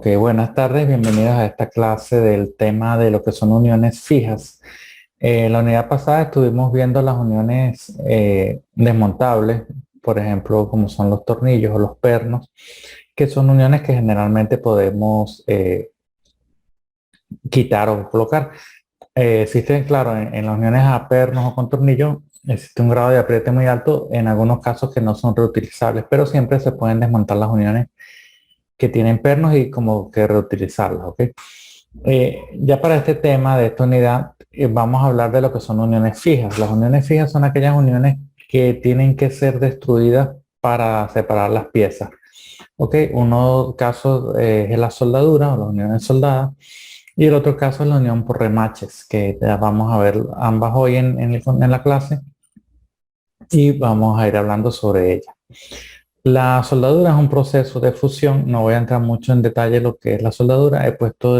Ok, buenas tardes, bienvenidos a esta clase del tema de lo que son uniones fijas. La unidad pasada estuvimos viendo las uniones desmontables, por ejemplo, como son los tornillos o los pernos, que son uniones que generalmente podemos quitar o colocar. Existen, claro, en las uniones a pernos o con tornillos, existe un grado de apriete muy alto, en algunos casos que no son reutilizables, pero siempre se pueden desmontar las uniones que tienen pernos y como que reutilizarlas, ¿ok? Ya para este tema de esta unidad, vamos a hablar de lo que son uniones fijas. Las uniones fijas son aquellas uniones que tienen que ser destruidas para separar las piezas. ¿Ok? Uno caso es la soldadura o las uniones soldadas y el otro caso es la unión por remaches, que ya vamos a ver ambas hoy en la clase y vamos a ir hablando sobre ellas. La soldadura es un proceso de fusión. No voy a entrar mucho en detalle lo que es la soldadura. He puesto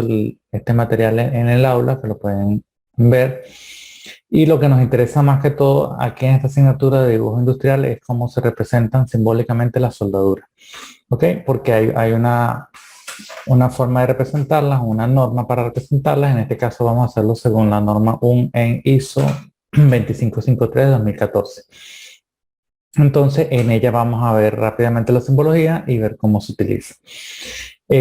este material en el aula, que lo pueden ver. Y lo que nos interesa más que todo aquí en esta asignatura de dibujo industrial es cómo se representan simbólicamente las soldaduras. ¿Ok? Porque hay una forma de representarlas, una norma para representarlas. En este caso vamos a hacerlo según la norma UN en ISO 25553-2014. Entonces, en ella vamos a ver rápidamente la simbología y ver cómo se utiliza.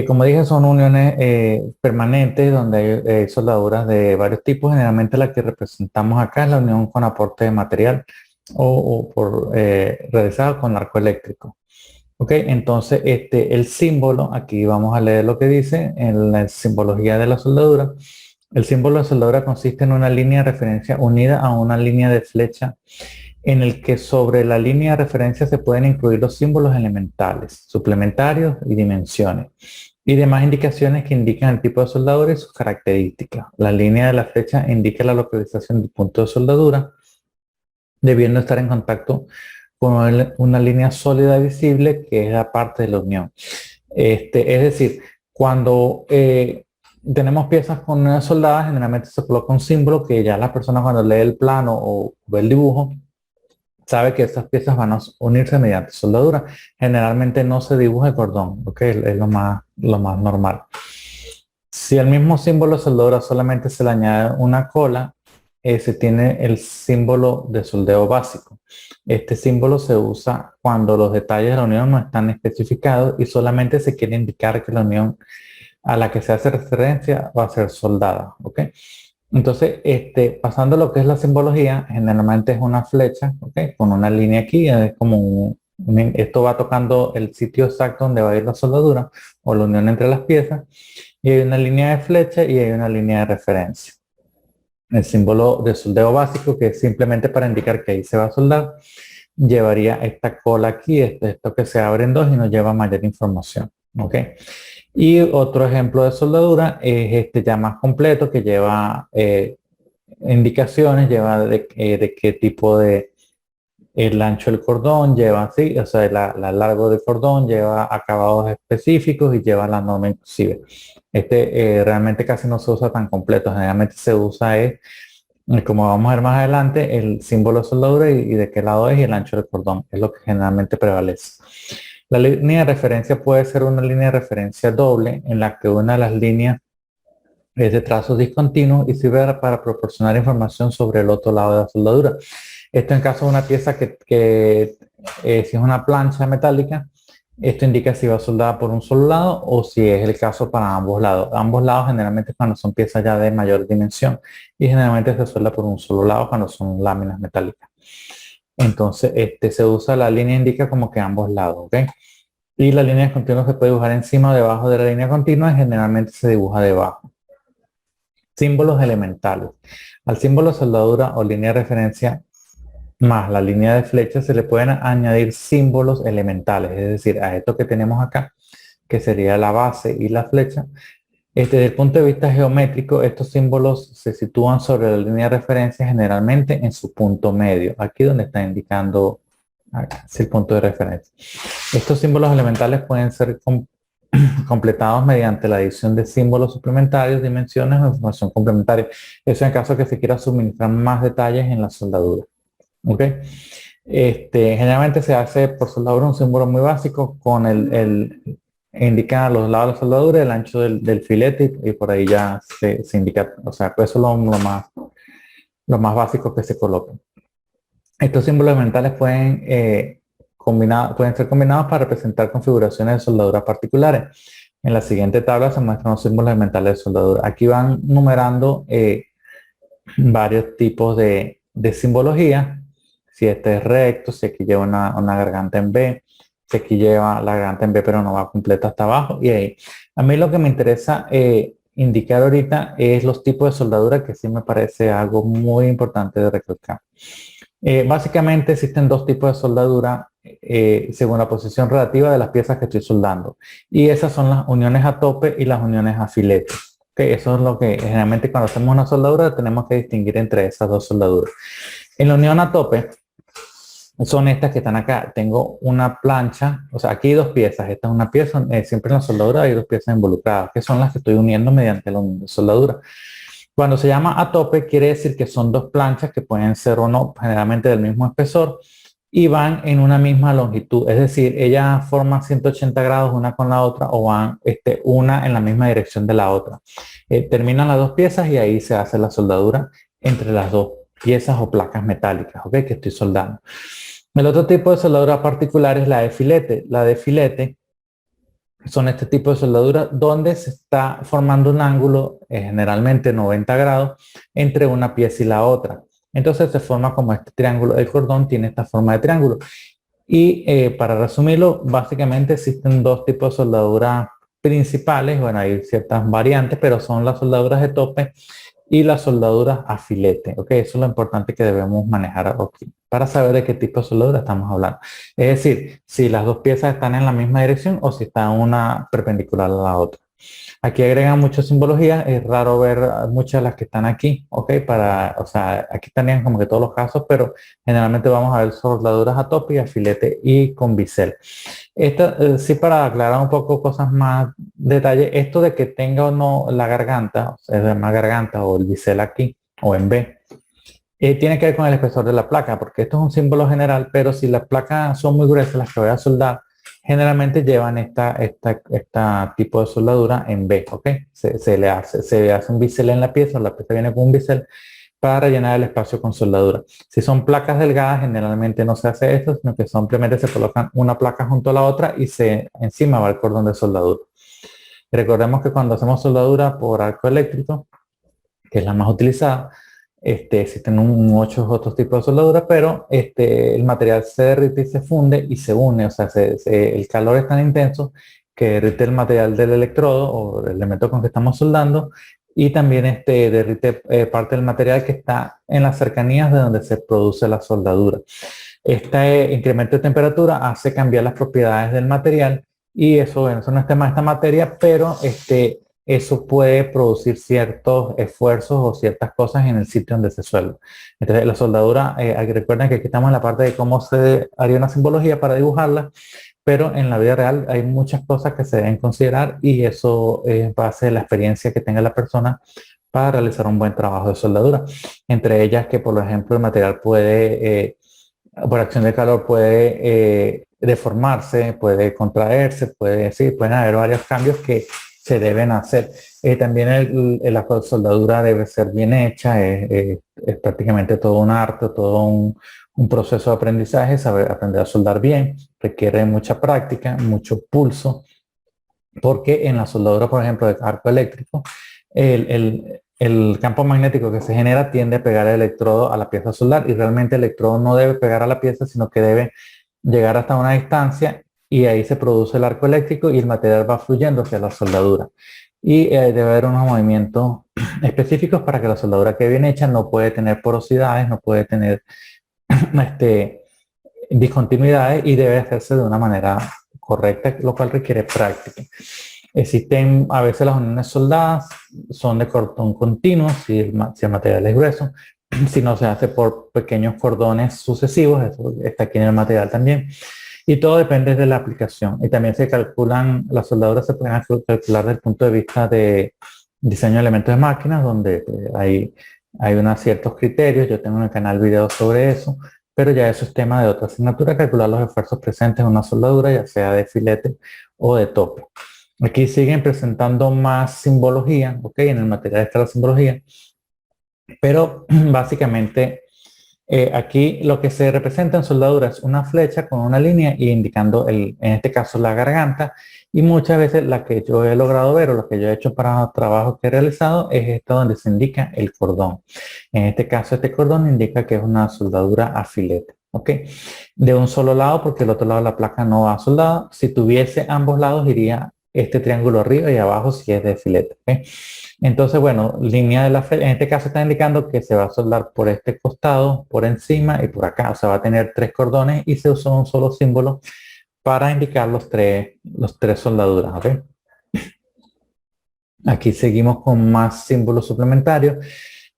Como dije, son uniones permanentes donde hay soldaduras de varios tipos. Generalmente la que representamos acá es la unión con aporte de material realizada con arco eléctrico. Ok, entonces el símbolo, aquí vamos a leer lo que dice en la simbología de la soldadura. El símbolo de soldadura consiste en una línea de referencia unida a una línea de flecha en el que sobre la línea de referencia se pueden incluir los símbolos elementales, suplementarios y dimensiones, y demás indicaciones que indican el tipo de soldadura y sus características. La línea de la flecha indica la localización del punto de soldadura, debiendo estar en contacto con una línea sólida visible que es la parte de la unión. Es decir, cuando tenemos piezas con una soldada, generalmente se coloca un símbolo que ya la persona cuando lee el plano o ve el dibujo, sabe que estas piezas van a unirse mediante soldadura. Generalmente no se dibuja el cordón, ¿ok? Es lo más normal. Si al mismo símbolo de soldadura solamente se le añade una cola, se tiene el símbolo de soldeo básico. Este símbolo se usa cuando los detalles de la unión no están especificados y solamente se quiere indicar que la unión a la que se hace referencia va a ser soldada, ¿ok? Entonces, pasando a lo que es la simbología, generalmente es una flecha, ¿ok? Con una línea aquí, es como esto va tocando el sitio exacto donde va a ir la soldadura o la unión entre las piezas, y hay una línea de flecha y hay una línea de referencia. El símbolo de soldeo básico, que es simplemente para indicar que ahí se va a soldar, llevaría esta cola aquí, esto que se abre en dos y nos lleva mayor información, ¿ok? Y otro ejemplo de soldadura es este ya más completo que lleva indicaciones, lleva de qué tipo de el ancho del cordón, lleva así, o sea, la largo del cordón, lleva acabados específicos y lleva la norma inclusive. Realmente casi no se usa tan completo, generalmente se usa como vamos a ver más adelante, el símbolo de soldadura y de qué lado es y el ancho del cordón, es lo que generalmente prevalece. La línea de referencia puede ser una línea de referencia doble en la que una de las líneas es de trazos discontinuos y sirve para proporcionar información sobre el otro lado de la soldadura. Esto en caso de una pieza si es una plancha metálica, esto indica si va soldada por un solo lado o si es el caso para ambos lados. Ambos lados generalmente cuando son piezas ya de mayor dimensión y generalmente se suelda por un solo lado cuando son láminas metálicas. Entonces, se usa la línea indica como que ambos lados, ¿ok? Y la línea continua se puede dibujar encima o debajo de la línea continua y generalmente se dibuja debajo. Símbolos elementales. Al símbolo de soldadura o línea de referencia más la línea de flecha se le pueden añadir símbolos elementales, es decir, a esto que tenemos acá, que sería la base y la flecha. Desde el punto de vista geométrico, estos símbolos se sitúan sobre la línea de referencia generalmente en su punto medio, aquí donde está indicando el punto de referencia. Estos símbolos elementales pueden ser completados mediante la adición de símbolos suplementarios, dimensiones o información complementaria. Eso en caso que se quiera suministrar más detalles en la soldadura. ¿Ok? Generalmente se hace por soldadura un símbolo muy básico con indica a los lados de la soldadura, el ancho del filete y por ahí ya se indica, o sea, pues eso es lo más básico que se coloca. Estos símbolos mentales pueden ser combinados para representar configuraciones de soldadura particulares. En la siguiente tabla se muestran los símbolos mentales de soldadura. Aquí van numerando varios tipos de simbología. Si este es recto, si aquí lleva una garganta en B, si aquí lleva la garganta en B pero no va completa hasta abajo. Y ahí. A mí lo que me interesa indicar ahorita es los tipos de soldadura, que sí me parece algo muy importante de recalcar. Básicamente existen dos tipos de soldadura según la posición relativa de las piezas que estoy soldando. Y esas son las uniones a tope y las uniones a filete. Okay, eso es lo que generalmente cuando hacemos una soldadura tenemos que distinguir entre esas dos soldaduras. En la unión a tope son estas que están acá. Tengo una plancha, o sea, aquí hay dos piezas. Esta es una pieza, siempre en la soldadura hay dos piezas involucradas, que son las que estoy uniendo mediante la unión de soldadura. Cuando se llama a tope, quiere decir que son dos planchas que pueden ser o no, generalmente del mismo espesor, y van en una misma longitud. Es decir, ellas forman 180 grados una con la otra o van una en la misma dirección de la otra. Terminan las dos piezas y ahí se hace la soldadura entre las dos piezas o placas metálicas, ¿ok? Que estoy soldando. El otro tipo de soldadura particular es la de filete. La de filete son este tipo de soldaduras donde se está formando un ángulo, generalmente 90 grados, entre una pieza y la otra. Entonces se forma como este triángulo. El cordón tiene esta forma de triángulo. Y para resumirlo, básicamente existen dos tipos de soldaduras principales. Bueno, hay ciertas variantes, pero son las soldaduras de tope y las soldaduras a filete. ¿Ok? Eso es lo importante que debemos manejar aquí para saber de qué tipo de soldadura estamos hablando. Es decir, si las dos piezas están en la misma dirección o si está una perpendicular a la otra. Aquí agregan muchas simbologías, es raro ver muchas de las que están aquí, ¿ok? O sea, aquí estarían como que todos los casos, pero generalmente vamos a ver soldaduras a tope y a filete y con bisel. Sí, para aclarar un poco cosas más detalle, esto de que tenga o no la garganta, o sea, una garganta o el bisel aquí o en B, tiene que ver con el espesor de la placa, porque esto es un símbolo general, pero si las placas son muy gruesas, las que voy a soldar, generalmente llevan esta tipo de soldadura en B, ¿ok? Se hace un bisel en la pieza, la pieza viene con un bisel para rellenar el espacio con soldadura. Si son placas delgadas, generalmente no se hace esto, sino que simplemente se colocan una placa junto a la otra y encima va el cordón de soldadura. Recordemos que cuando hacemos soldadura por arco eléctrico, que es la más utilizada, existen muchos otros tipos de soldadura, pero el material se derrite y se funde y se une, o sea, el calor es tan intenso que derrite el material del electrodo o el elemento con que estamos soldando y también derrite parte del material que está en las cercanías de donde se produce la soldadura. Este incremento de temperatura hace cambiar las propiedades del material y bueno, eso no es tema de esta materia, pero eso puede producir ciertos esfuerzos o ciertas cosas en el sitio donde se suelda. Entonces, la soldadura, recuerden que aquí estamos en la parte de cómo se haría una simbología para dibujarla, pero en la vida real hay muchas cosas que se deben considerar y eso es base de la experiencia que tenga la persona para realizar un buen trabajo de soldadura. Entre ellas que, por ejemplo, el material puede, por acción de calor, puede deformarse, puede contraerse, pueden haber varios cambios que se deben hacer. También la soldadura debe ser bien hecha, es prácticamente todo un arte, todo un proceso de aprendizaje, saber aprender a soldar bien, requiere mucha práctica, mucho pulso, porque en la soldadura, por ejemplo, de arco eléctrico, el campo magnético que se genera tiende a pegar el electrodo a la pieza soldar y realmente el electrodo no debe pegar a la pieza, sino que debe llegar hasta una distancia y ahí se produce el arco eléctrico y el material va fluyendo hacia la soldadura. Y debe haber unos movimientos específicos para que la soldadura quede bien hecha, no puede tener porosidades, no puede tener discontinuidades y debe hacerse de una manera correcta, lo cual requiere práctica. Existen a veces las uniones soldadas, son de cordón continuo, si el material es grueso, si no se hace por pequeños cordones sucesivos, eso está aquí en el material también. Y todo depende de la aplicación. Y también se calculan, las soldaduras se pueden calcular desde el punto de vista de diseño de elementos de máquinas, donde hay unos ciertos criterios. Yo tengo en el canal videos sobre eso, pero ya eso es tema de otra asignatura, calcular los esfuerzos presentes en una soldadura, ya sea de filete o de tope. Aquí siguen presentando más simbología, ¿ok? En el material está la simbología, pero básicamente aquí lo que se representa en soldadura es una flecha con una línea y indicando, en este caso, la garganta. Y muchas veces la que yo he logrado ver o lo que yo he hecho para trabajos que he realizado es esta donde se indica el cordón. En este caso, este cordón indica que es una soldadura a filete. ¿Ok? De un solo lado, porque el otro lado de la placa no va soldada. Si tuviese ambos lados, iría este triángulo arriba y abajo si es de filete. ¿Ok? Entonces, bueno, línea de la flecha, en este caso está indicando que se va a soldar por este costado, por encima y por acá. O sea, va a tener tres cordones y se usa un solo símbolo para indicar los tres soldaduras. ¿Ok? Aquí seguimos con más símbolos suplementarios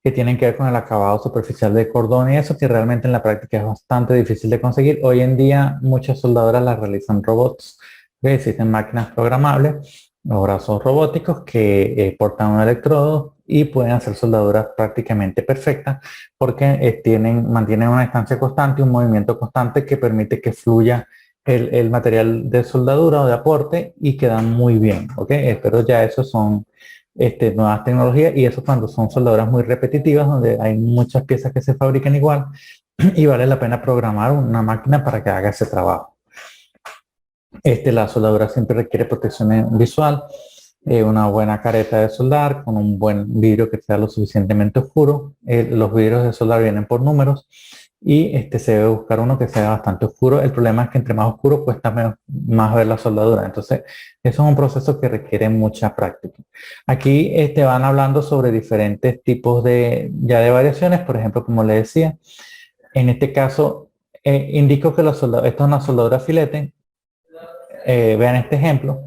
que tienen que ver con el acabado superficial del cordón y eso que realmente en la práctica es bastante difícil de conseguir. Hoy en día muchas soldadoras las realizan robots, que existen máquinas programables o brazos robóticos que portan un electrodo y pueden hacer soldaduras prácticamente perfectas porque mantienen una distancia constante y un movimiento constante que permite que fluya el material de soldadura o de aporte y quedan muy bien, ¿ok? Pero ya esos son nuevas tecnologías y eso cuando son soldaduras muy repetitivas donde hay muchas piezas que se fabrican igual y vale la pena programar una máquina para que haga ese trabajo. La soldadura siempre requiere protección visual, una buena careta de soldar con un buen vidrio que sea lo suficientemente oscuro. Los vidrios de soldar vienen por números y se debe buscar uno que sea bastante oscuro. El problema es que entre más oscuro cuesta más ver la soldadura. Entonces, eso es un proceso que requiere mucha práctica. Aquí van hablando sobre diferentes tipos de variaciones. Por ejemplo, como le decía, en este caso, indico que esta es una soldadura filete. Vean este ejemplo.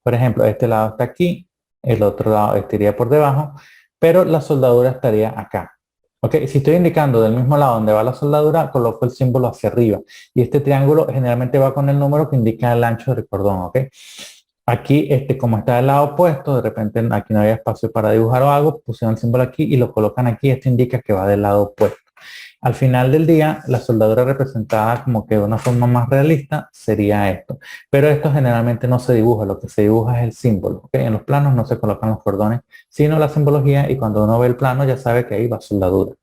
Por ejemplo, este lado está aquí, el otro lado estaría por debajo, pero la soldadura estaría acá. ¿Ok? Si estoy indicando del mismo lado donde va la soldadura, coloco el símbolo hacia arriba. Y este triángulo generalmente va con el número que indica el ancho del cordón. ¿Ok? Aquí, como está del lado opuesto, de repente aquí no había espacio para dibujar o algo, pusieron el símbolo aquí y lo colocan aquí. Esto indica que va del lado opuesto. Al final del día, la soldadura representada como que de una forma más realista sería esto. Pero esto generalmente no se dibuja, lo que se dibuja es el símbolo. ¿Okay? En los planos no se colocan los cordones, sino la simbología y cuando uno ve el plano ya sabe que ahí va soldadura.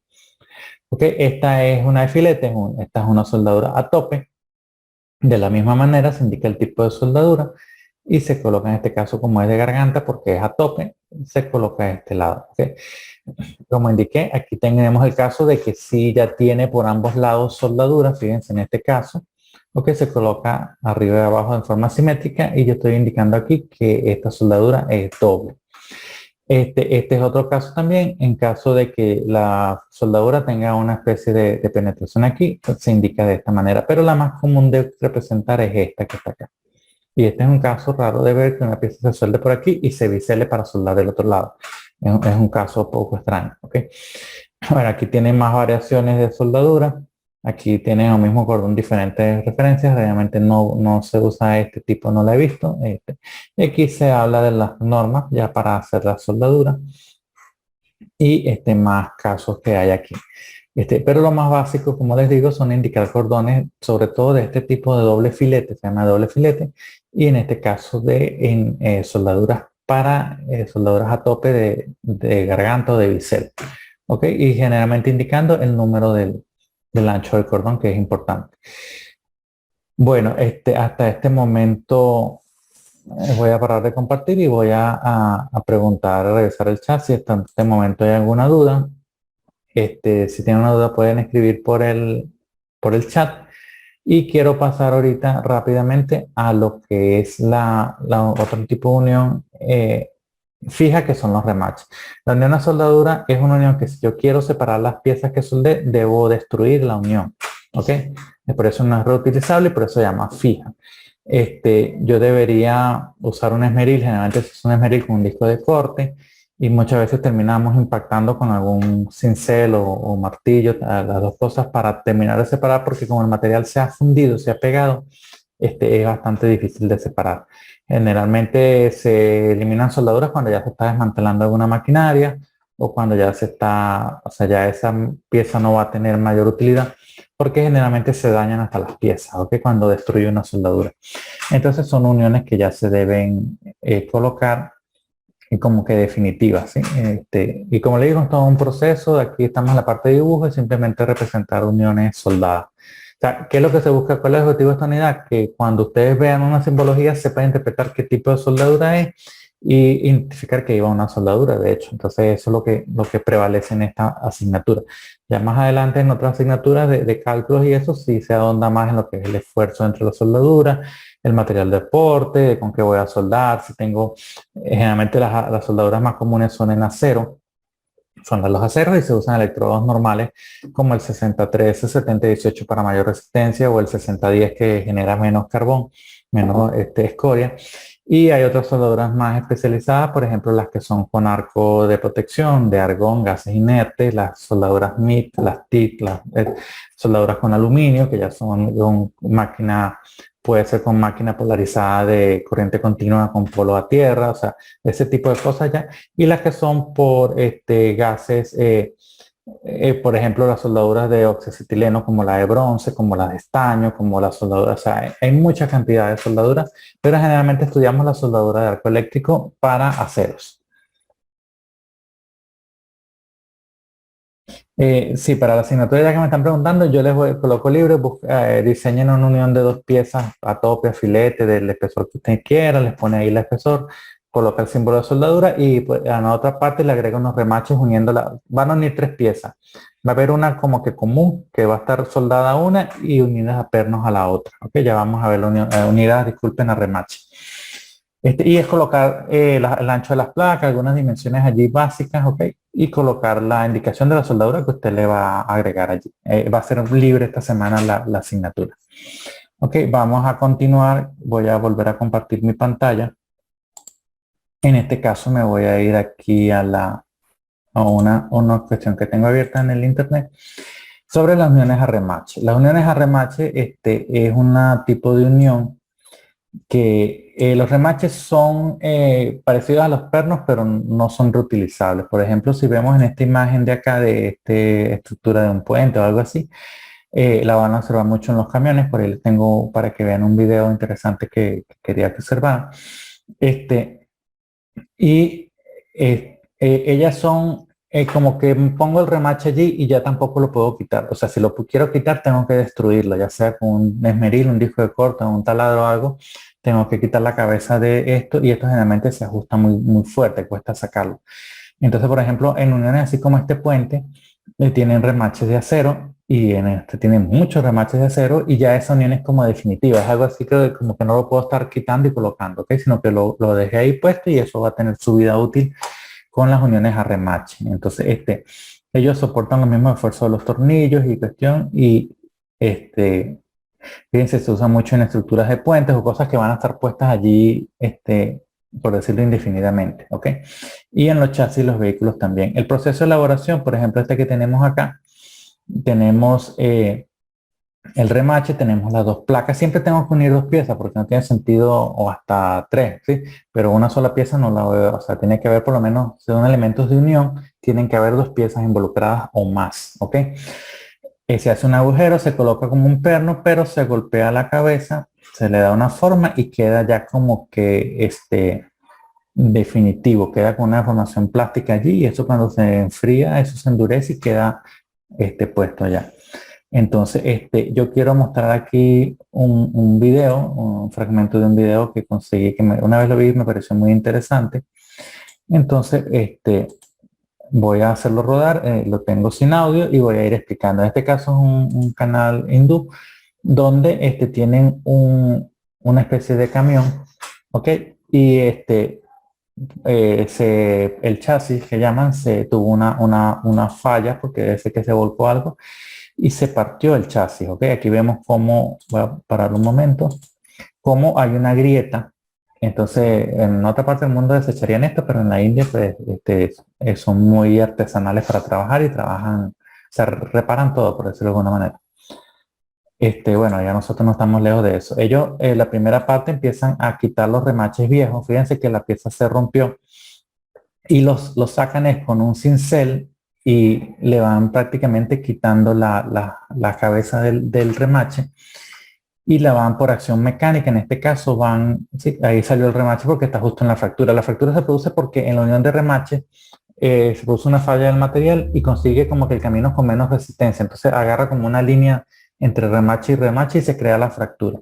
¿Okay? Esta es una de filete, esta es una soldadura a tope. De la misma manera se indica el tipo de soldadura y se coloca en este caso como es de garganta porque es a tope, se coloca a este lado. ¿Okay? Como indiqué, aquí tenemos el caso de que si ya tiene por ambos lados soldadura, fíjense en este caso, ok, se coloca arriba y abajo en forma simétrica y yo estoy indicando aquí que esta soldadura es doble. Este es otro caso también, en caso de que la soldadura tenga una especie de penetración aquí, pues se indica de esta manera, pero la más común de representar es esta que está acá. Y este es un caso raro de ver que una pieza se suelde por aquí y se bisele para soldar del otro lado. Es un caso poco extraño. ¿Okay? Bueno, aquí tienen más variaciones de soldadura. Aquí tienen el mismo cordón, diferentes referencias. Realmente no se usa este tipo, no la he visto. Y aquí se habla de las normas ya para hacer la soldadura. Y más casos que hay aquí. Pero lo más básico, como les digo, son indicar cordones, sobre todo de este tipo de doble filete, se llama doble filete, y en este caso de soldaduras para soldaduras a tope de garganta o de bisel. ¿Ok? Y generalmente indicando el número del ancho del cordón, que es importante. Bueno, hasta este momento voy a parar de compartir y voy a preguntar, a revisar el chat si hasta este momento hay alguna duda. Si tienen una duda pueden escribir por el chat. Y quiero pasar ahorita rápidamente a lo que es la otro tipo de unión fija, que son los rematches. La unión a soldadura es una unión que si yo quiero separar las piezas que soldé, debo destruir la unión. ¿Ok? Por eso no es reutilizable y por eso se llama fija. Yo debería usar un esmeril, generalmente es un esmeril con un disco de corte y muchas veces terminamos impactando con algún cincel o martillo, las dos cosas para terminar de separar porque como el material se ha fundido, se ha pegado, es bastante difícil de separar. Generalmente se eliminan soldaduras cuando ya se está desmantelando alguna maquinaria o cuando ya se está, o sea, ya esa pieza no va a tener mayor utilidad, porque generalmente se dañan hasta las piezas, ¿ok? Cuando destruye una soldadura. Entonces son uniones que ya se deben colocar y como que definitivas, ¿sí? Y como le digo, es todo un proceso. Aquí estamos en la parte de dibujo y simplemente representar uniones soldadas. O sea, ¿qué es lo que se busca? ¿Cuál es el objetivo de esta unidad? Que cuando ustedes vean una simbología sepan interpretar qué tipo de soldadura es y identificar que lleva una soldadura, de hecho. Entonces eso es lo que prevalece en esta asignatura. Ya más adelante en otras asignaturas de cálculos y eso sí se ahonda más en lo que es el esfuerzo entre las soldaduras, el material de aporte, de con qué voy a soldar, si tengo, generalmente las soldaduras más comunes son en acero, son los aceros y se usan electrodos normales como el 6013, 7018 para mayor resistencia o el 6010 que genera menos carbón, menos escoria. Y hay otras soldaduras más especializadas, por ejemplo, las que son con arco de protección, de argón, gases inertes, las soldaduras MIT, las TIC, las soldaduras con aluminio, que ya son con máquina, puede ser con máquina polarizada de corriente continua con polo a tierra, o sea, ese tipo de cosas ya. Y las que son por gases, por ejemplo, las soldaduras de oxacetileno como la de bronce, como la de estaño, como las soldaduras, o sea, hay mucha cantidad de soldaduras, pero generalmente estudiamos la soldadura de arco eléctrico para aceros. Sí, para la asignatura ya que me están preguntando, yo les coloco libre, diseñen una unión de dos piezas a tope, a filete, del espesor que usted quiera, les pone ahí el espesor, coloca el símbolo de soldadura y pues, a la otra parte le agrega unos remaches uniéndola. Van a unir tres piezas. Va a haber una como que común, que va a estar soldada a una y unidas a pernos a la otra. Ok, ya vamos a ver la unión, unidas, disculpen, a remache. Y es colocar el ancho de las placas, algunas dimensiones allí básicas, ¿ok? Y colocar la indicación de la soldadura que usted le va a agregar allí. Va a ser libre esta semana la asignatura. Ok, vamos a continuar. Voy a volver a compartir mi pantalla. En este caso me voy a ir aquí a una cuestión que tengo abierta en el internet sobre las uniones a remache. Las uniones a remache es un tipo de unión que los remaches son parecidos a los pernos, pero no son reutilizables. Por ejemplo, si vemos en esta imagen de acá de esta estructura de un puente o algo así, la van a observar mucho en los camiones. Por ahí les tengo para que vean un video interesante que quería que observaran. Y ellas son como que pongo el remache allí y ya tampoco lo puedo quitar. O sea, si lo quiero quitar, tengo que destruirlo, ya sea con un esmeril, un disco de corte, un taladro o algo. Tengo que quitar la cabeza de esto y esto generalmente se ajusta muy, muy fuerte, cuesta sacarlo. Entonces, por ejemplo, en uniones así como este puente, tienen remaches de acero y en este tienen muchos remaches de acero y ya esa unión es como definitiva. Es algo así que como que no lo puedo estar quitando y colocando, ¿ok? Sino que lo dejé ahí puesto y eso va a tener su vida útil con las uniones a remache. Entonces, ellos soportan los mismos esfuerzos de los tornillos y cuestión y fíjense, se usa mucho en estructuras de puentes o cosas que van a estar puestas allí, por decirlo indefinidamente, ¿ok? Y en los chasis y los vehículos también. El proceso de elaboración, por ejemplo, este que tenemos acá, tenemos el remache, tenemos las dos placas. Siempre tengo que unir dos piezas porque no tiene sentido, o hasta tres, ¿sí? Pero una sola pieza no la veo, o sea, tiene que haber por lo menos, si son elementos de unión, tienen que haber dos piezas involucradas o más, ¿ok? Se hace un agujero, se coloca como un perno, pero se golpea la cabeza, se le da una forma y queda ya como que definitivo, queda con una formación plástica allí y eso cuando se enfría, eso se endurece y queda puesto allá. Entonces, yo quiero mostrar aquí un video, un fragmento de un video que conseguí, que una vez lo vi y me pareció muy interesante. Entonces, voy a hacerlo rodar, lo tengo sin audio y voy a ir explicando. En este caso es un canal hindú donde tienen una especie de camión, ¿ok? Y el chasis que llaman se tuvo una falla porque debe ser que se volcó algo y se partió el chasis, ¿ok? Aquí vemos cómo, voy a parar un momento, cómo hay una grieta. Entonces, en otra parte del mundo desecharían esto, pero en la India pues, son muy artesanales para trabajar y trabajan, o sea, reparan todo, por decirlo de alguna manera. Bueno, ya nosotros no estamos lejos de eso. Ellos, la primera parte empiezan a quitar los remaches viejos. Fíjense que la pieza se rompió y los sacan es con un cincel y le van prácticamente quitando la cabeza del remache y la van por acción mecánica. En este caso van, sí, ahí salió el remache porque está justo en la fractura. La fractura se produce porque en la unión de remache se produce una falla del material y consigue como que el camino con menos resistencia. Entonces agarra como una línea entre remache y remache y se crea la fractura.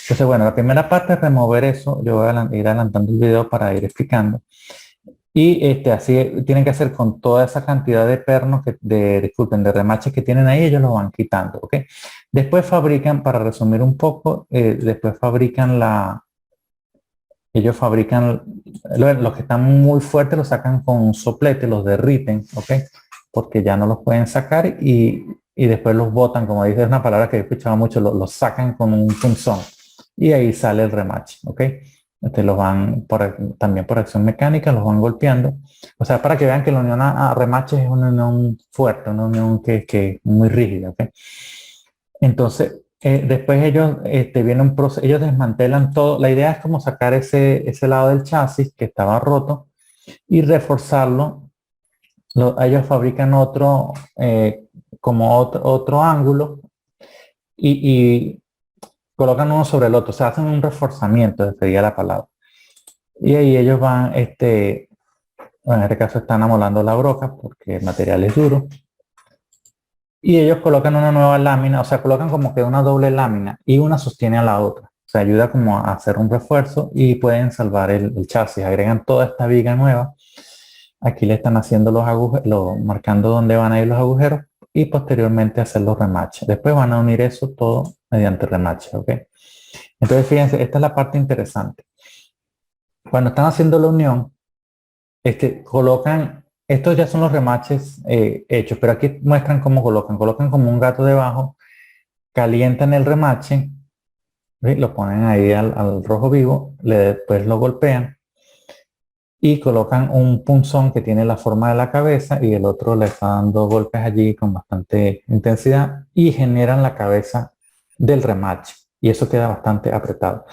Entonces, bueno, la primera parte es remover eso. Yo voy a ir adelantando el video para ir explicando. Y así tienen que hacer con toda esa cantidad de pernos, disculpen, de remaches que tienen ahí, ellos los van quitando, ¿ok? Después fabrican, para resumir un poco, después fabrican ellos fabrican, los que están muy fuertes los sacan con un soplete, los derriten, ¿ok? Porque ya no los pueden sacar y después los botan, como dice, es una palabra que he escuchado mucho, los sacan con un punzón y ahí sale el remache, ¿ok? Los van también por acción mecánica, los van golpeando. O sea, para que vean que la unión a remaches es una unión fuerte, una unión que es muy rígida, ¿ok? Entonces, después ellos viene un proceso, ellos desmantelan todo. La idea es como sacar ese lado del chasis que estaba roto y reforzarlo. Ellos fabrican otro, como otro ángulo y colocan uno sobre el otro. O sea, hacen un reforzamiento, sería la palabra. Y ahí ellos van, bueno, en este caso están amolando la broca porque el material es duro. Y ellos colocan una nueva lámina, o sea, colocan como que una doble lámina y una sostiene a la otra. O sea, ayuda como a hacer un refuerzo y pueden salvar el chasis. Agregan toda esta viga nueva. Aquí le están haciendo los agujeros, marcando dónde van a ir los agujeros y posteriormente hacer los remaches. Después van a unir eso todo mediante remaches, ¿ok? Entonces, fíjense, esta es la parte interesante. Cuando están haciendo la unión, colocan, estos ya son los remaches hechos, pero aquí muestran cómo colocan como un gato debajo, calientan el remache, ¿sí? Lo ponen ahí al rojo vivo, después lo golpean y colocan un punzón que tiene la forma de la cabeza y el otro le está dando golpes allí con bastante intensidad y generan la cabeza del remache y eso queda bastante apretado.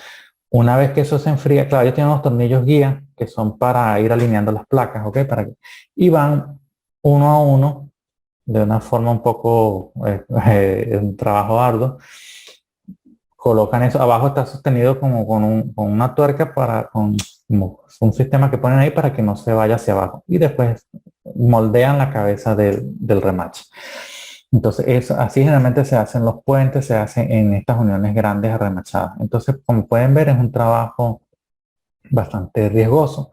Una vez que eso se enfría, claro, ellos tienen unos tornillos guía que son para ir alineando las placas, ¿ok? Y van uno a uno de una forma un poco, un trabajo arduo. Colocan eso, abajo está sostenido como con una tuerca como un sistema que ponen ahí para que no se vaya hacia abajo. Y después moldean la cabeza del remache. Entonces, así generalmente se hacen los puentes, se hacen en estas uniones grandes remachadas. Entonces, como pueden ver, es un trabajo bastante riesgoso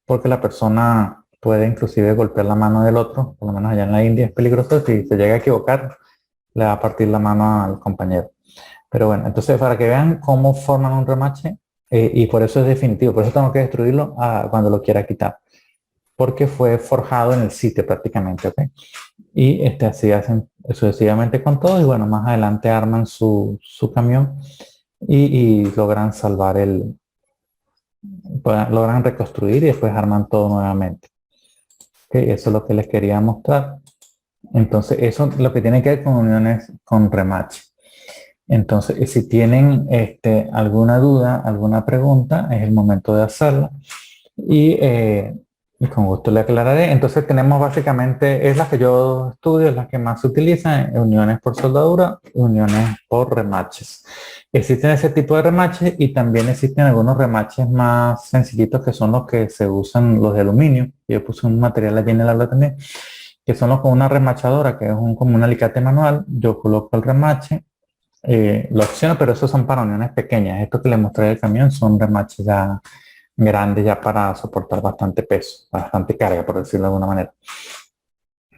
porque la persona puede inclusive golpear la mano del otro, por lo menos allá en la India es peligroso, si se llega a equivocar, le va a partir la mano al compañero. Pero bueno, entonces para que vean cómo forman un remache, y por eso es definitivo, por eso tengo que destruirlo cuando lo quiera quitar, porque fue forjado en el sitio prácticamente, ¿ok? Y así hacen sucesivamente con todo y bueno, más adelante arman su camión y logran salvar logran reconstruir y después arman todo nuevamente. ¿Okay? Eso es lo que les quería mostrar. Entonces, eso es lo que tiene que ver con uniones con remache. Entonces, si tienen alguna duda, alguna pregunta, es el momento de hacerla. Y con gusto le aclararé. Entonces tenemos básicamente, es la que yo estudio, es la que más se utilizan, uniones por soldadura, uniones por remaches. Existen ese tipo de remaches y también existen algunos remaches más sencillitos que son los que se usan, los de aluminio. Yo puse un material allí en el aula también, que son los con una remachadora, que es como un alicate manual. Yo coloco el remache, lo acciono, pero esos son para uniones pequeñas. Esto que les mostré del camión son remaches ya grandes ya para soportar bastante peso, bastante carga, por decirlo de alguna manera.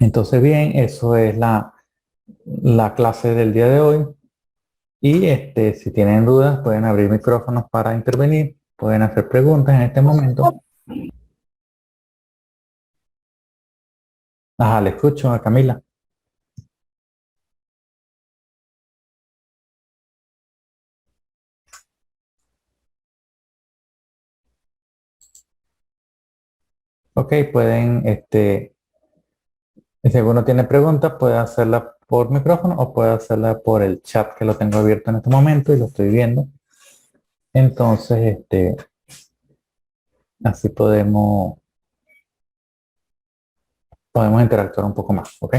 Entonces, bien, eso es la clase del día de hoy. Y si tienen dudas, pueden abrir micrófonos para intervenir, pueden hacer preguntas en este momento. Ajá, le escucho a Camila. Ok, pueden, si alguno tiene preguntas, puede hacerla por micrófono o puede hacerla por el chat que lo tengo abierto en este momento y lo estoy viendo. Entonces, así podemos podemos interactuar un poco más, ¿ok?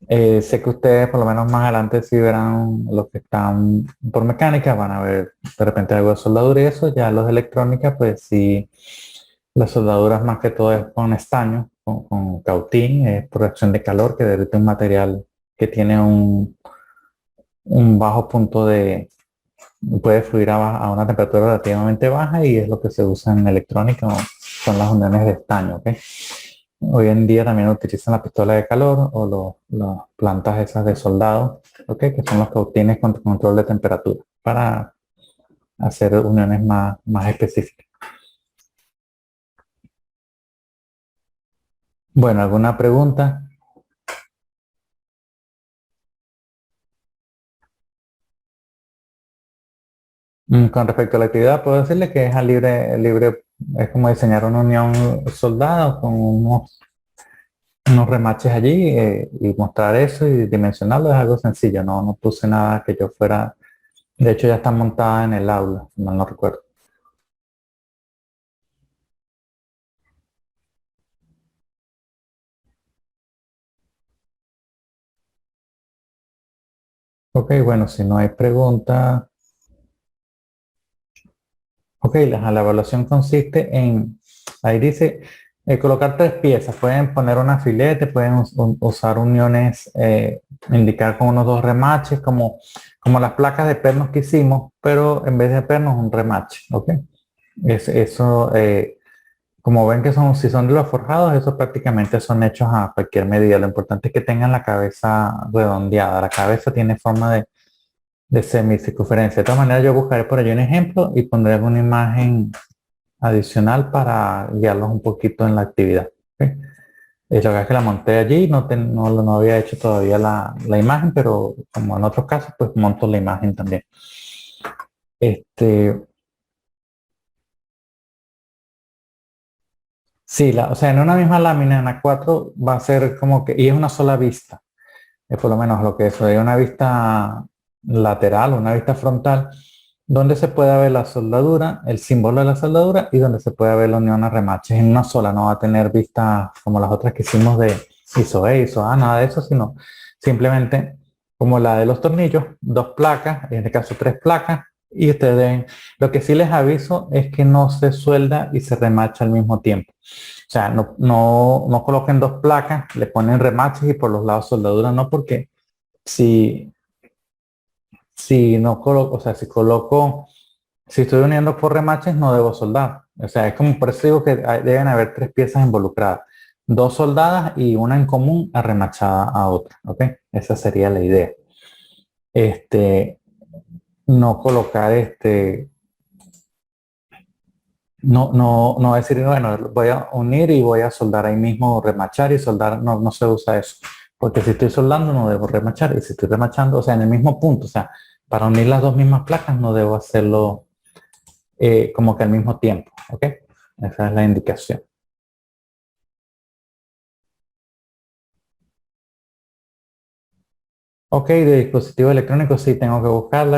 Sé que ustedes por lo menos más adelante si verán los que están por mecánica, van a ver de repente algo de soldadura y eso, ya los de electrónica, pues sí, las soldaduras más que todo es con estaño, con cautín, es por acción de calor que derrite un material que tiene un bajo punto de, puede fluir a una temperatura relativamente baja y es lo que se usa en electrónica, son las uniones de estaño, ¿ok? Hoy en día también utilizan la pistola de calor o las plantas esas de soldado, ¿ok? Que son los cautines con control de temperatura para hacer uniones más específicas. Bueno, ¿alguna pregunta? Con respecto a la actividad, puedo decirle que es a libre, es como diseñar una unión soldado con unos remaches allí y mostrar eso y dimensionarlo es algo sencillo, no puse nada que yo fuera, de hecho ya está montada en el aula, si mal no recuerdo. Ok, bueno, si no hay preguntas. Ok, la evaluación consiste en, ahí dice, colocar tres piezas. Pueden poner una filete, pueden usar uniones, indicar con unos dos remaches, como las placas de pernos que hicimos, pero en vez de pernos, un remache. Ok, eso, como ven que son, si son de los forjados, eso prácticamente son hechos a cualquier medida. Lo importante es que tengan la cabeza redondeada. La cabeza tiene forma de semicircunferencia. De todas maneras, yo buscaré por allí un ejemplo y pondré alguna imagen adicional para guiarlos un poquito en la actividad. ¿Ok? La verdad es que la monté allí, no había hecho todavía la imagen, pero como en otros casos, pues monto la imagen también. Este, sí, o sea, en una misma lámina, en A4, va a ser como que, y es una sola vista, es por lo menos lo que es, hay una vista lateral, una vista frontal, donde se puede ver la soldadura, el símbolo de la soldadura y donde se puede ver la unión a remaches en una sola, no va a tener vistas como las otras que hicimos de ISO E, ISO A, nada de eso, sino simplemente como la de los tornillos, dos placas, en este caso tres placas, y ustedes deben, lo que sí les aviso es que no se suelda y se remacha al mismo tiempo. O sea, no coloquen dos placas, le ponen remaches y por los lados soldadura, no, porque si, si no coloco, o sea, si estoy uniendo por remaches, no debo soldar. O sea, es como por eso digo que deben haber tres piezas involucradas. Dos soldadas y una en común arremachada a otra. ¿Ok? Esa sería la idea. Este, no colocar no decir, bueno, voy a unir y voy a soldar ahí mismo, remachar y soldar. No se usa eso. Porque si estoy soldando no debo remachar. Y si estoy remachando, o sea, en el mismo punto, o sea, para unir las dos mismas placas no debo hacerlo como que al mismo tiempo, ¿ok? Esa es la indicación. Ok, de dispositivos electrónicos sí tengo que buscarla,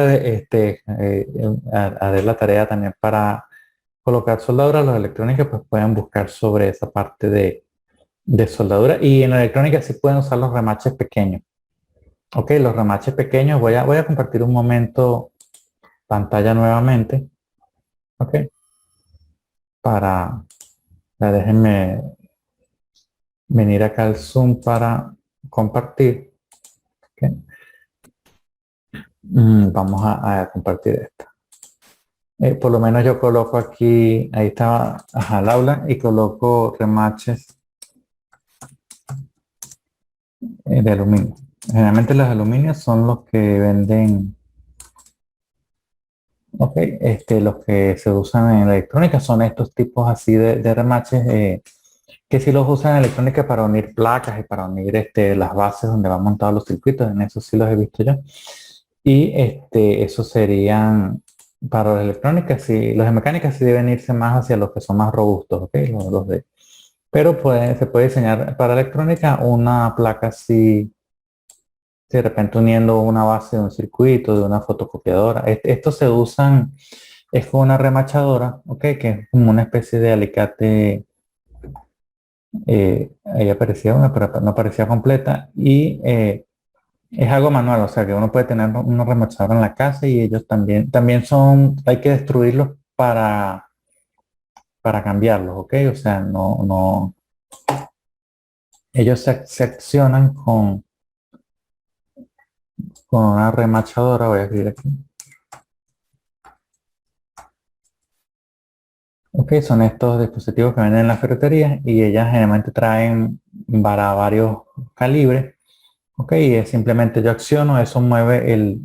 haré la tarea también para colocar soldadura. Los electrónicos pues pueden buscar sobre esa parte de soldadura y en la electrónica sí pueden usar los remaches pequeños. Ok, los remaches pequeños, voy a compartir un momento pantalla nuevamente, ok, para, déjenme venir acá al Zoom para compartir. Ok. Vamos a compartir esto. Por lo menos yo coloco aquí, ahí está, ajá, el aula y coloco remaches de aluminio. Generalmente los aluminios son los que venden, ok, los que se usan en electrónica son estos tipos así de remaches que si los usan en electrónica para unir placas y para unir las bases donde van montados los circuitos, en eso sí los he visto yo. Y esos serían para las electrónicas, sí, los de mecánica sí deben irse más hacia los que son más robustos, ¿ok? Pero se puede diseñar para electrónica una placa así, de repente uniendo una base de un circuito, de una fotocopiadora. Estos se usan, es con una remachadora, ¿ok? Que es como una especie de alicate Ahí aparecía una, pero no aparecía completa. Y es algo manual, o sea que uno puede tener unos remachadores en la casa y ellos también son, hay que destruirlos para cambiarlos, ¿ok? O sea, no, ellos se accionan con una remachadora, voy a escribir aquí. Ok, son estos dispositivos que venden en las ferreterías y ellas generalmente traen para varios calibres. Ok, y es simplemente yo acciono, eso mueve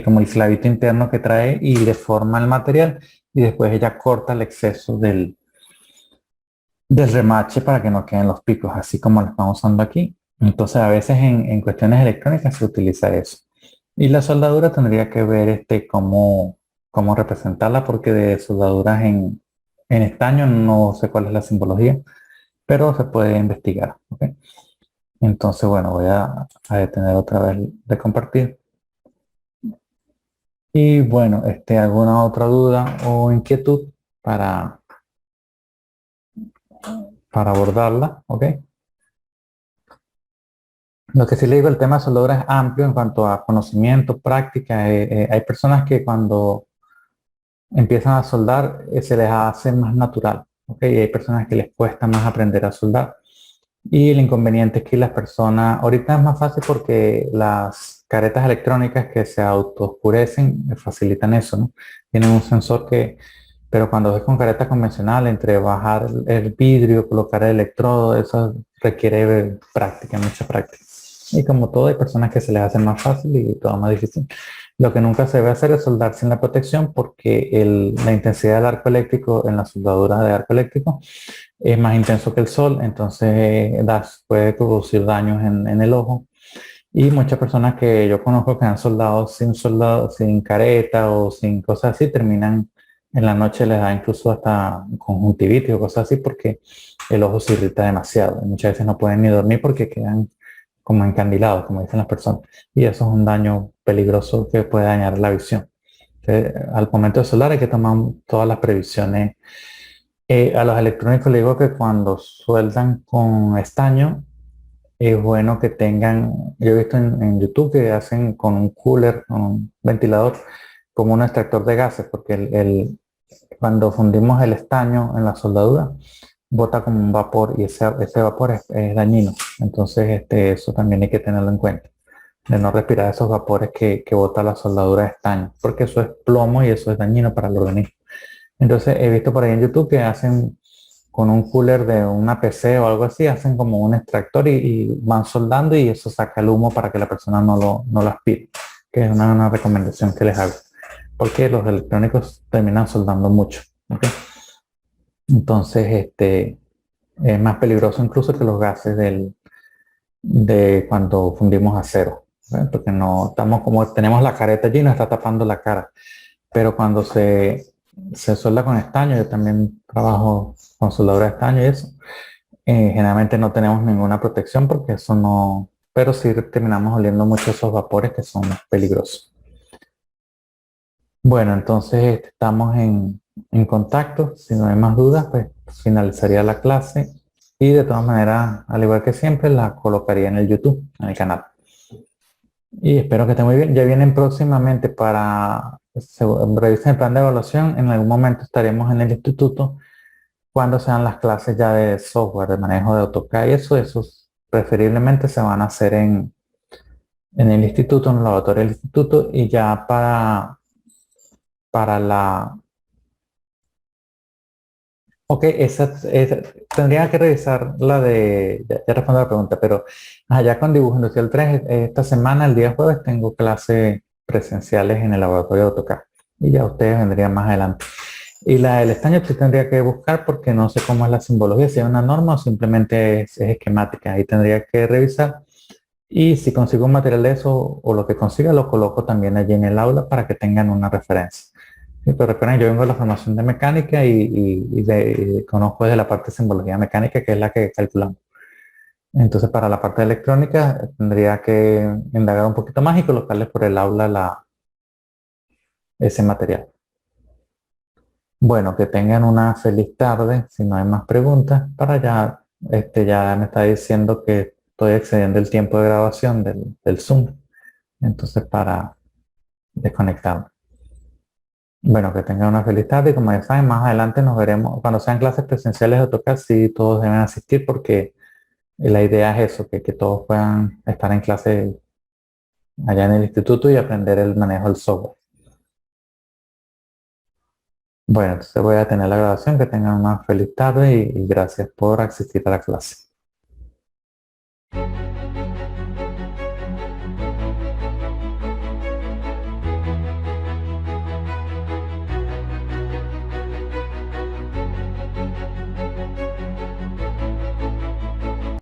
como el clavito interno que trae y deforma el material y después ella corta el exceso del remache para que no queden los picos, así como lo estamos usando aquí. Entonces a veces en cuestiones electrónicas se utiliza eso. Y la soldadura tendría que ver cómo representarla porque de soldaduras en estaño no sé cuál es la simbología, pero se puede investigar. ¿Ok? Entonces, bueno, voy a detener otra vez de compartir. Y bueno, ¿alguna otra duda o inquietud para, para abordarla? ¿Ok? Lo que sí le digo, el tema de soldadura es amplio en cuanto a conocimiento, práctica. Hay personas que cuando empiezan a soldar se les hace más natural, ¿ok? Y hay personas que les cuesta más aprender a soldar. Y el inconveniente es que las personas, ahorita es más fácil porque las caretas electrónicas que se autooscurecen facilitan eso, ¿no? Tienen un sensor pero cuando es con careta convencional, entre bajar el vidrio, colocar el electrodo, eso requiere práctica, mucha práctica. Y como todo, hay personas que se les hace más fácil y todo más difícil. Lo que nunca se debe hacer es soldar sin la protección porque la intensidad del arco eléctrico en la soldadura de arco eléctrico es más intenso que el sol, entonces puede producir daños en el ojo. Y muchas personas que yo conozco que han soldado sin careta o sin cosas así, terminan en la noche, les da incluso hasta conjuntivitis o cosas así porque el ojo se irrita demasiado. Y muchas veces no pueden ni dormir porque quedan como encandilados, como dicen las personas. Y eso es un daño peligroso que puede dañar la visión. Entonces, al momento de soldar hay que tomar todas las previsiones. A los electrónicos les digo que cuando sueldan con estaño, es bueno que tengan, yo he visto en YouTube que hacen con un cooler, con un ventilador, como un extractor de gases, porque cuando fundimos el estaño en la soldadura, bota como un vapor y ese vapor es dañino. Entonces, eso también hay que tenerlo en cuenta, de no respirar esos vapores que bota la soldadura de estaño, porque eso es plomo y eso es dañino para el organismo. Entonces, he visto por ahí en YouTube que hacen con un cooler de una PC o algo así, hacen como un extractor y van soldando y eso saca el humo para que la persona no lo aspire, que es una recomendación que les hago, porque los electrónicos terminan soldando mucho. ¿Ok? Entonces, es más peligroso incluso que los gases de cuando fundimos acero, ¿verdad? Porque no estamos como tenemos la careta allí, nos está tapando la cara, pero cuando se solda con estaño, yo también trabajo con soldadura de estaño y eso. Generalmente no tenemos ninguna protección porque eso no, pero sí terminamos oliendo mucho esos vapores que son peligrosos. Bueno, entonces estamos en contacto. Si no hay más dudas, pues finalizaría la clase y de todas maneras, al igual que siempre, la colocaría en el YouTube, en el canal. Y espero que esté muy bien. Ya vienen próximamente para revisar el plan de evaluación. En algún momento estaremos en el instituto cuando sean las clases ya de software, de manejo de AutoCAD y esos preferiblemente se van a hacer en el instituto, en el laboratorio del instituto y ya para la... Ok, tendría que revisar la ya respondo a la pregunta, pero allá con dibujo industrial 3, esta semana, el día jueves, tengo clases presenciales en el laboratorio de AutoCAD y ya ustedes vendrían más adelante. Y el estaño sí tendría que buscar porque no sé cómo es la simbología, si es una norma o simplemente es esquemática. Ahí tendría que revisar. Y si consigo un material de eso o lo que consiga, lo coloco también allí en el aula para que tengan una referencia. Sí, pero recuerden, yo vengo de la formación de mecánica y conozco de la parte de simbología mecánica, que es la que calculamos. Entonces, para la parte de electrónica, tendría que indagar un poquito más y colocarles por el aula ese material. Bueno, que tengan una feliz tarde, si no hay más preguntas, para ya ya me está diciendo que estoy excediendo el tiempo de grabación del Zoom. Entonces, para desconectarme. Bueno, que tengan una feliz tarde y como ya saben, más adelante nos veremos cuando sean clases presenciales de AutoCAD, sí todos deben asistir porque la idea es eso, que todos puedan estar en clase allá en el instituto y aprender el manejo del software. Bueno, entonces voy a tener la grabación, que tengan una feliz tarde y gracias por asistir a la clase.